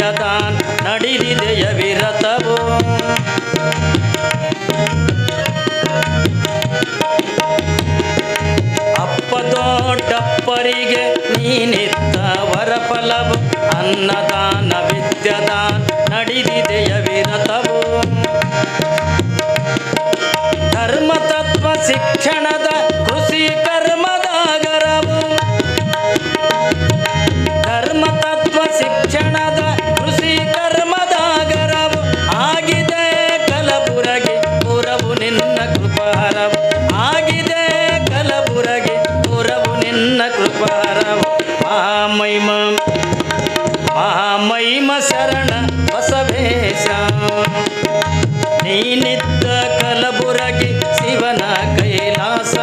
ವಿದ್ಯದಾನ್ ನಡೆದಿದೆಯ ವಿರತವು ಅಪ್ಪ ದೊಡ್ಡಪ್ಪರಿಗೆ ನೀನಿತ್ತ ವರಫಲವು ಅನ್ನದಾನ ವಿದ್ಯದಾನ್ ನಡೆದಿದೆಯ ವಿರತವು ಧರ್ಮತತ್ವ ಶಿಕ್ಷಣದ ಕೃಷಿ ಕರ್ಮದಾಗರವು ಧರ್ಮತತ್ವ ಶಿಕ್ಷಣದ ಕೃಷಿ ಕರ್ಮದಾಗರವು ಆಗಿದೆ ಕಲಬುರಗಿ ಪುರವು ನಿನ್ನ ಕೃಪಾರವು ಆಗಿದೆ ಕಲಬುರಗಿ ಪುರವು ನಿನ್ನ ಕೃಪಾರವು ಮಹಾಮಹಿಮ ಮಹಾಮಹಿಮ ಶರಣ ಬಸವೇಶ ನೀನಿದ್ದ ಕಲಬುರಗಿ ಶಿವನ ಕೈಲಾಸ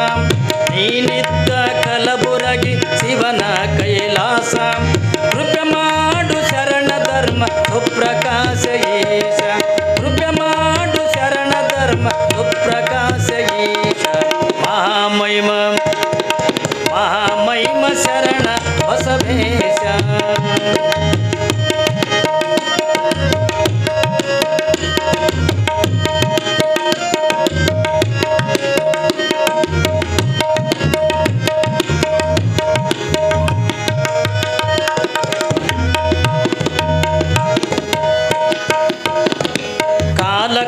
ನೀನಿದ್ದ ಕಲಬುರಗಿ ಶಿವನ ಕೈಲಾಸ ಕೃಪೆ ಮಾಡು ಶರಣ ಧರ್ಮ ಸುಪ್ರಕಾಶ ಈಶ ಕೃಪೆ ಮಾಡು ಶರಣ ಧರ್ಮ ಸುಪ್ರಕಾಶ ಈಶ ಮಹಾಮಹಿಮ ಮಹಾಮಹಿಮ ಶರಣ ಬಸವೇಶ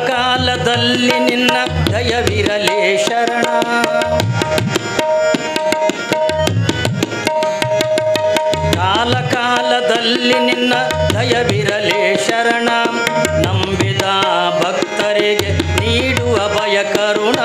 ಕಾಲದಲ್ಲಿ ನಿನ್ನ ದಯವಿರಲೇ ಶರಣ ಕಾಲದಲ್ಲಿ ನಿನ್ನ ದಯವಿರಲೇ ಶರಣ ನಂಬಿದ ಭಕ್ತರಿಗೆ ನೀಡುವ ಭಯ ಕರುಣ